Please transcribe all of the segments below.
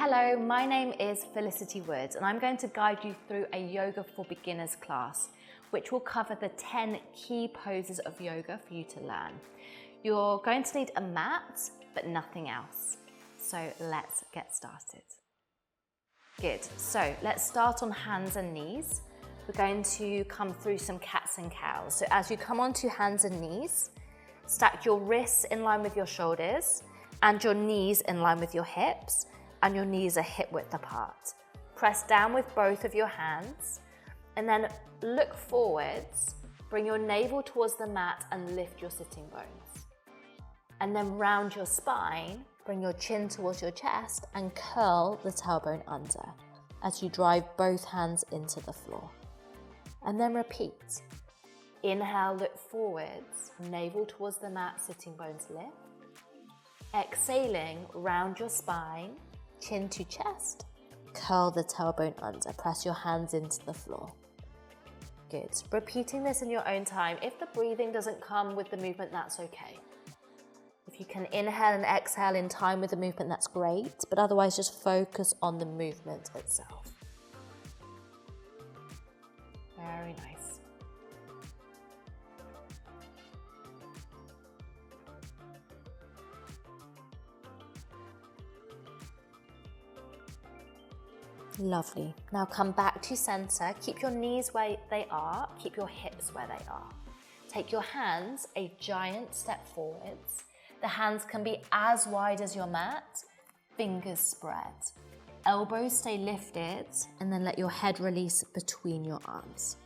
Hello, my name is Felicity Woods and I'm going to guide you through a Yoga for Beginners class, which will cover the 10 key poses of yoga for you to learn. You're going to need a mat, but nothing else. So let's get started. Good, so let's start on hands and knees. We're going to come through some cats and cows. So as you come onto hands and knees, stack your wrists in line with your shoulders and your knees in line with your hips, and your knees are hip width apart. Press down with both of your hands and then look forwards, bring your navel towards the mat and lift your sitting bones. And then round your spine, bring your chin towards your chest and curl the tailbone under as you drive both hands into the floor. And then repeat. Inhale, look forwards, navel towards the mat, sitting bones lift. Exhaling, round your spine, chin to chest, curl the tailbone under, press your hands into the floor. Good. Repeating this in your own time. If the breathing doesn't come with the movement, that's okay. If you can inhale and exhale in time with the movement, that's great, but otherwise just focus on the movement itself. Very nice. Lovely. Now come back to center. Keep your knees where they are. Keep your hips where they are. Take your hands a giant step forwards. The hands can be as wide as your mat. Fingers spread. Elbows stay lifted and then let your head release between your arms.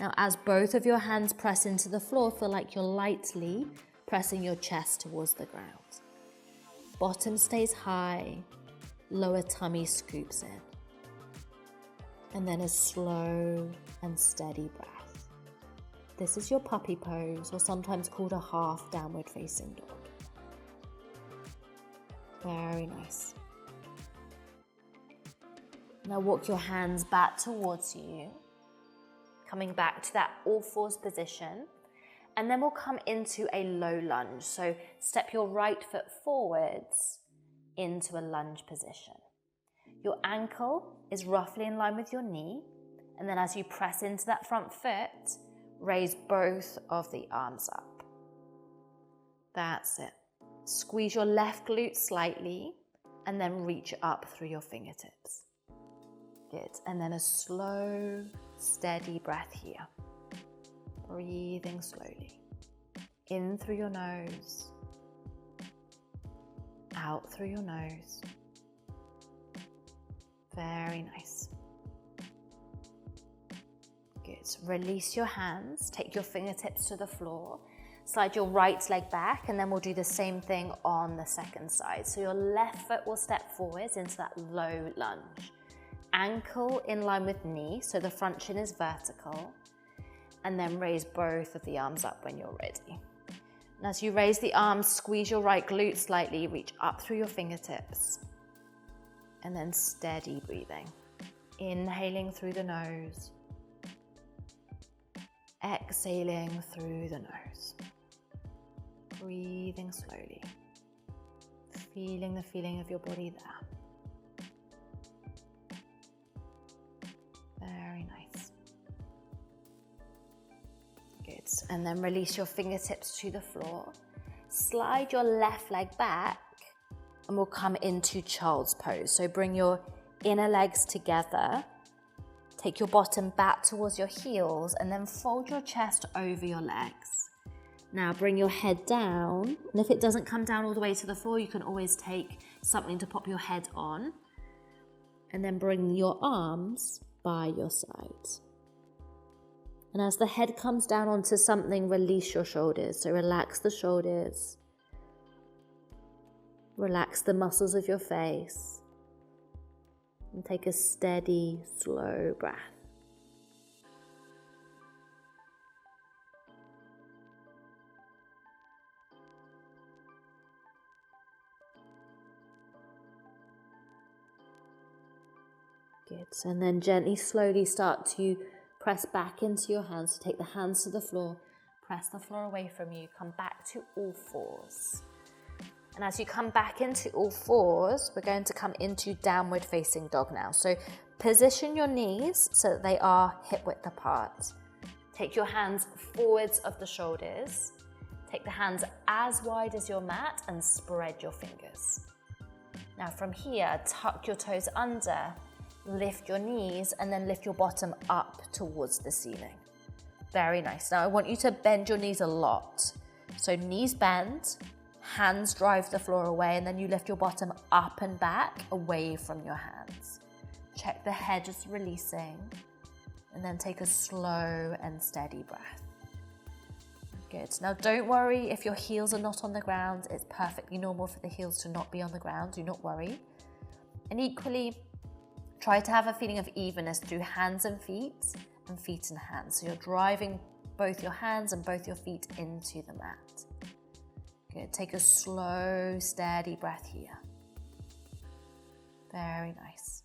Now as both of your hands press into the floor, feel like you're lightly pressing your chest towards the ground. Bottom stays high. Lower tummy scoops in. And then a slow and steady breath. This is your puppy pose, or sometimes called a half downward facing dog. Very nice. Now walk your hands back towards you, coming back to that all fours position, and then we'll come into a low lunge. So step your right foot forwards into a lunge position. Your ankle is roughly in line with your knee, and then as you press into that front foot, raise both of the arms up. That's it. Squeeze your left glute slightly, and then reach up through your fingertips. Good, and then a slow, steady breath here. Breathing slowly. In through your nose, out through your nose. Very nice. Good. Release your hands, take your fingertips to the floor, slide your right leg back, and then we'll do the same thing on the second side. So your left foot will step forwards into that low lunge. Ankle in line with knee, so the front shin is vertical, and then raise both of the arms up when you're ready. And as you raise the arms, squeeze your right glute slightly, reach up through your fingertips. And then steady breathing. Inhaling through the nose. Exhaling through the nose. Breathing slowly. Feeling the feeling of your body there. Very nice. Good. And then release your fingertips to the floor. Slide your left leg back. And we'll come into child's pose. So bring your inner legs together. Take your bottom back towards your heels and then fold your chest over your legs. Now bring your head down. And if it doesn't come down all the way to the floor, you can always take something to pop your head on. And then bring your arms by your sides. And as the head comes down onto something, release your shoulders. So relax the shoulders. Relax the muscles of your face and take a steady, slow breath. Good. And then gently, slowly start to press back into your hands. So take the hands to the floor, press the floor away from you, come back to all fours. And as you come back into all fours, we're going to come into downward facing dog now. So position your knees so that they are hip width apart. Take your hands forwards of the shoulders. Take the hands as wide as your mat and spread your fingers. Now from here, tuck your toes under, lift your knees, and then lift your bottom up towards the ceiling. Very nice. Now I want you to bend your knees a lot. So knees bend, hands drive the floor away, and then you lift your bottom up and back away from your hands. Check the head just releasing, and then take a slow and steady breath. Good. Now don't worry if your heels are not on the ground. It's perfectly normal for the heels to not be on the ground. Do not worry. And equally, try to have a feeling of evenness through hands and feet and hands. So you're driving both your hands and both your feet into the mat. Good. Take a slow, steady breath here. Very nice.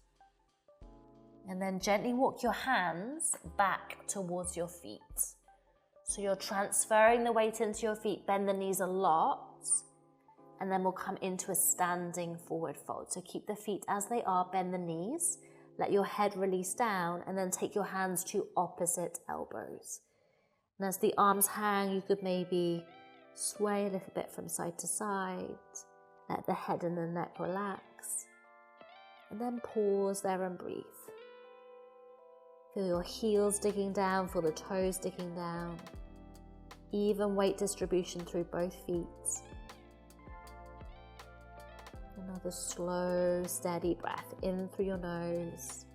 And then gently walk your hands back towards your feet. So you're transferring the weight into your feet, bend the knees a lot, and then we'll come into a standing forward fold. So keep the feet as they are, bend the knees, let your head release down, and then take your hands to opposite elbows. And as the arms hang, you could maybe sway a little bit from side to side, let the head and the neck relax, and then pause there and breathe. Feel your heels digging down, feel the toes digging down. Even weight distribution through both feet. Another slow, steady breath in through your nose,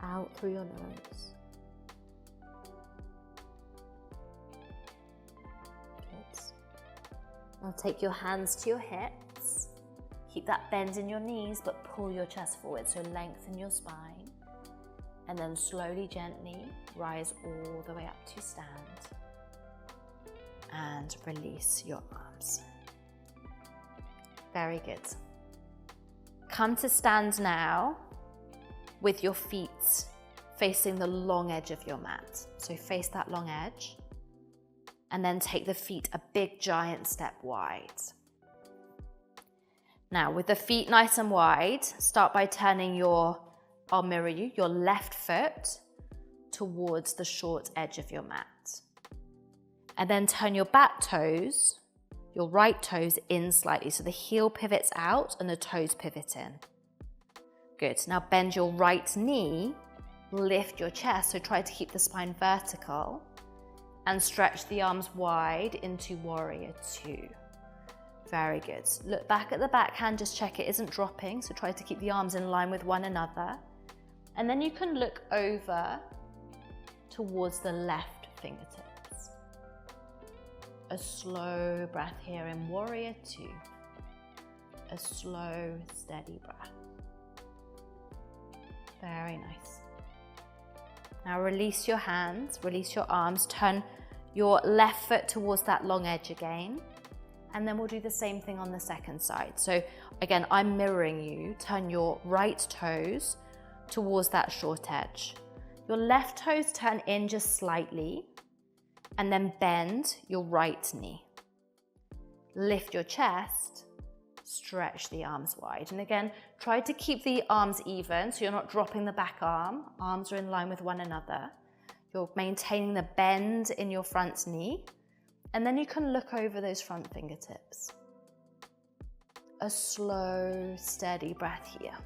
out through your nose. Good. Now take your hands to your hips. Keep that bend in your knees, but pull your chest forward, so lengthen your spine. And then slowly, gently rise all the way up to stand. And release your arms. Very good. Come to stand now with your feet facing the long edge of your mat. So face that long edge. And then take the feet a big giant step wide. Now with the feet nice and wide, start by turning I'll mirror you, your left foot towards the short edge of your mat. And then turn your back toes, your right toes in slightly. So the heel pivots out and the toes pivot in. Good. Now bend your right knee, lift your chest. So try to keep the spine vertical and stretch the arms wide into warrior two. Very good. Look back at the back hand, just check it isn't dropping. So try to keep the arms in line with one another. And then you can look over towards the left fingertips. A slow breath here in warrior two. A slow, steady breath. Very nice. Now release your hands, release your arms, turn your left foot towards that long edge again. And then we'll do the same thing on the second side. So again, I'm mirroring you. Turn your right toes towards that short edge. Your left toes turn in just slightly. And then bend your right knee. Lift your chest, stretch the arms wide. And again, try to keep the arms even so you're not dropping the back arm. Arms are in line with one another. You're maintaining the bend in your front knee. And then you can look over those front fingertips. A slow, steady breath here.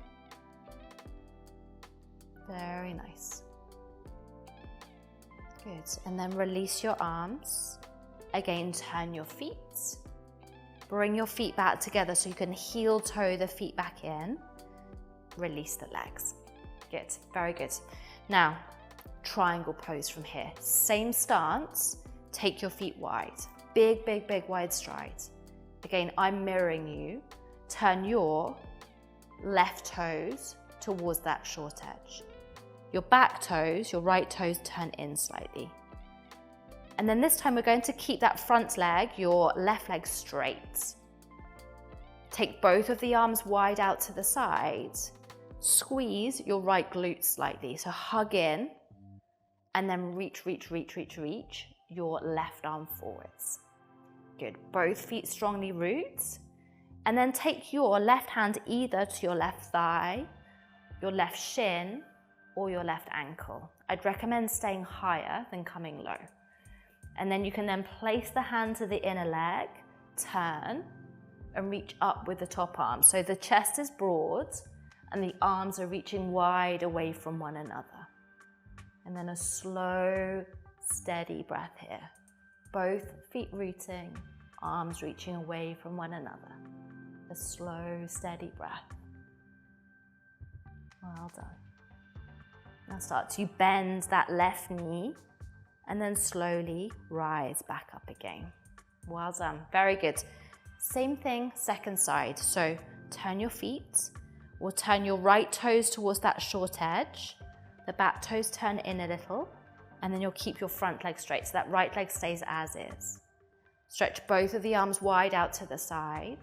Very nice. Good. And then release your arms. Again, turn your feet. Bring your feet back together so you can heel toe the feet back in. Release the legs. Good. Very good. Now, triangle pose from here. Same stance. Take your feet wide. Big, big, big wide strides. Again, I'm mirroring you. Turn your left toes towards that short edge. Your back toes, your right toes turn in slightly. And then this time we're going to keep that front leg, your left leg straight. Take both of the arms wide out to the side. Squeeze your right glute slightly. So hug in and then reach your left arm forwards. Good. Both feet strongly root. And then take your left hand either to your left thigh, your left shin, or your left ankle. I'd recommend staying higher than coming low. And then you can then place the hand to the inner leg, turn, and reach up with the top arm. So the chest is broad and the arms are reaching wide away from one another. And then a slow, steady breath here. Both feet rooting, arms reaching away from one another. A slow, steady breath. Well done. Now start to bend that left knee and then slowly rise back up again. Well done. Very good. Same thing, second side. So turn your feet, or turn your right toes towards that short edge. The back toes turn in a little, and then you'll keep your front leg straight. So that right leg stays as is. Stretch both of the arms wide out to the side,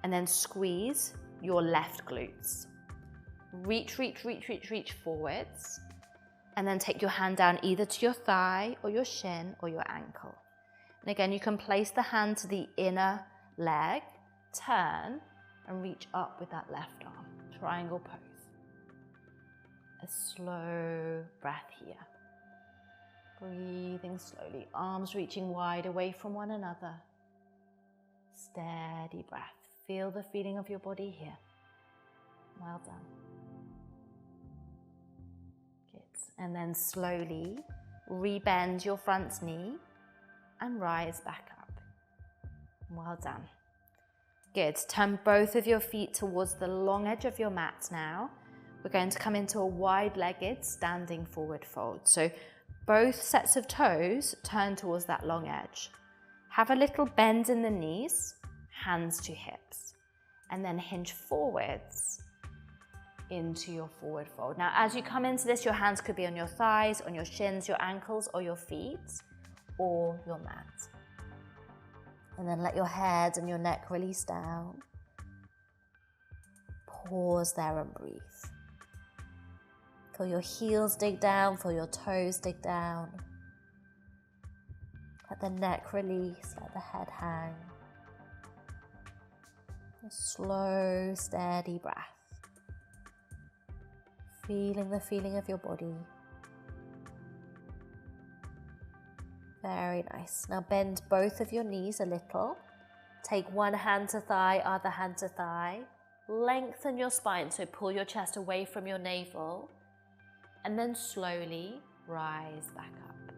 and then squeeze your left glutes. Reach, reach, reach, reach, reach forwards, and then take your hand down either to your thigh or your shin or your ankle. And again, you can place the hand to the inner leg, turn, and reach up with that left arm. Triangle pose. A slow breath here. Breathing slowly, arms reaching wide away from one another. Steady breath. Feel the feeling of your body here. Well done. Good. And then slowly rebend your front knee and rise back up. Well done. Good. Turn both of your feet towards the long edge of your mat now. We're going to come into a wide-legged standing forward fold. So both sets of toes turn towards that long edge. Have a little bend in the knees, hands to hips, and then hinge forwards into your forward fold. Now, as you come into this, your hands could be on your thighs, on your shins, your ankles, or your feet, or your mat. And then let your head and your neck release down. Pause there and breathe. Feel your heels dig down, feel your toes dig down. Let the neck release, let the head hang. A slow, steady breath. Feeling the feeling of your body. Very nice. Now bend both of your knees a little. Take one hand to thigh, other hand to thigh. Lengthen your spine, so pull your chest away from your navel. And then slowly rise back up.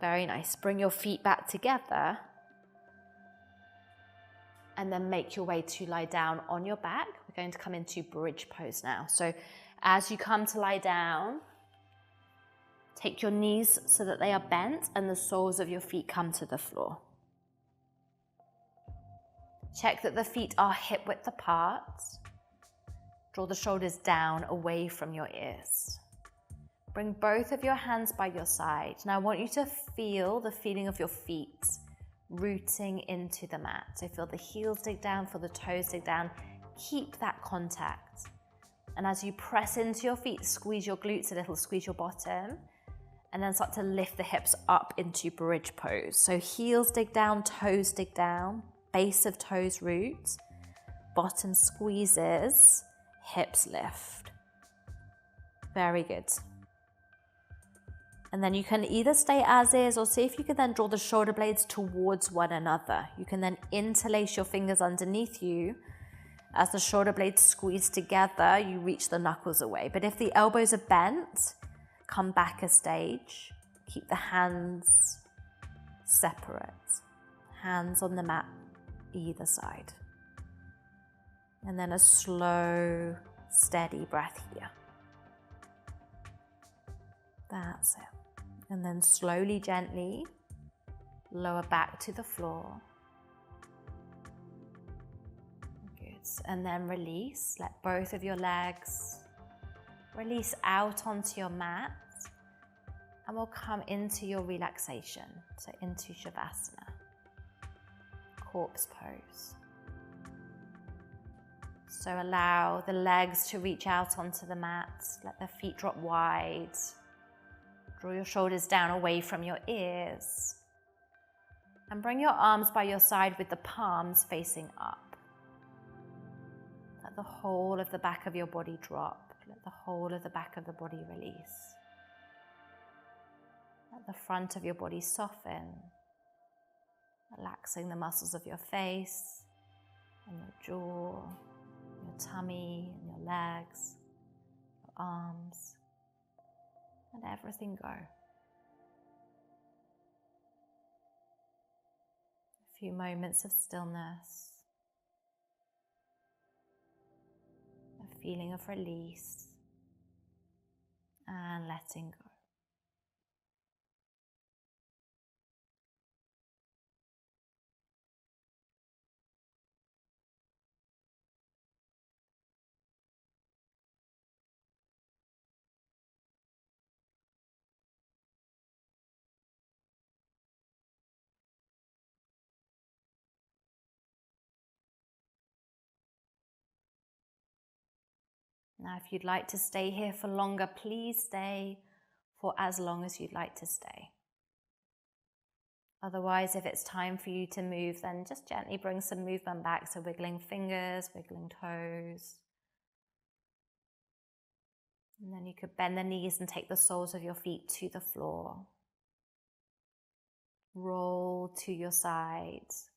Very nice. Bring your feet back together. And then make your way to lie down on your back. We're going to come into bridge pose now. So as you come to lie down, take your knees so that they are bent and the soles of your feet come to the floor. Check that the feet are hip width apart. Draw the shoulders down away from your ears. Bring both of your hands by your side. Now I want you to feel the feeling of your feet rooting into the mat. So feel the heels dig down, feel the toes dig down. Keep that contact. And as you press into your feet, squeeze your glutes a little, squeeze your bottom. And then start to lift the hips up into bridge pose. So heels dig down, toes dig down, base of toes root, bottom squeezes, hips lift. Very good. And then you can either stay as is or see if you can then draw the shoulder blades towards one another. You can then interlace your fingers underneath you. As the shoulder blades squeeze together, you reach the knuckles away. But if the elbows are bent, come back a stage. Keep the hands separate. Hands on the mat, either side. And then a slow, steady breath here. That's it. And then slowly, gently, lower back to the floor. Good. And then release. Let both of your legs release out onto your mat. And we'll come into your relaxation. So into Savasana. Corpse pose. So allow the legs to reach out onto the mat. Let the feet drop wide. Draw your shoulders down away from your ears. And bring your arms by your side with the palms facing up. Let the whole of the back of your body drop. Let the whole of the back of the body release. Let the front of your body soften, relaxing the muscles of your face and your jaw, your tummy and your legs, your arms. Let everything go. A few moments of stillness, a feeling of release and letting go. Now, if you'd like to stay here for longer, please stay for as long as you'd like to stay. Otherwise, if it's time for you to move, then just gently bring some movement back. So wiggling fingers, wiggling toes. And then you could bend the knees and take the soles of your feet to the floor. Roll to your sides.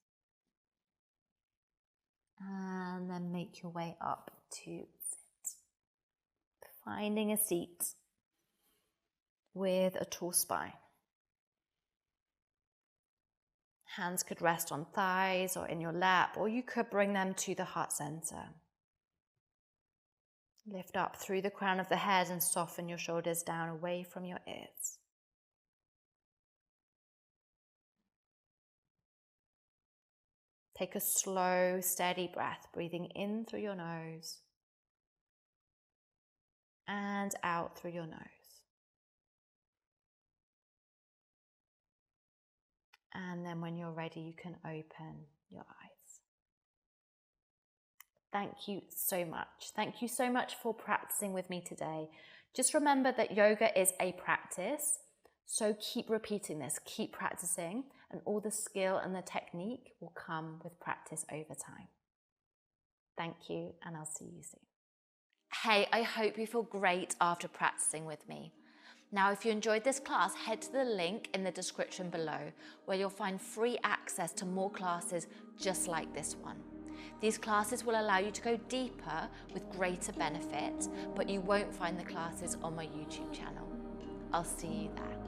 And then make your way up to sit. Finding a seat with a tall spine. Hands could rest on thighs or in your lap, or you could bring them to the heart center. Lift up through the crown of the head and soften your shoulders down away from your ears. Take a slow, steady breath, breathing in through your nose and out through your nose. And then when you're ready, you can open your eyes. Thank you so much. Thank you so much for practicing with me today. Just remember that yoga is a practice, so keep repeating this, keep practicing, and all the skill and the technique will come with practice over time. Thank you, and I'll see you soon. Hey, I hope you feel great after practicing with me. Now, if you enjoyed this class, head to the link in the description below, where you'll find free access to more classes just like this one. These classes will allow you to go deeper with greater benefit, but you won't find the classes on my YouTube channel. I'll see you there.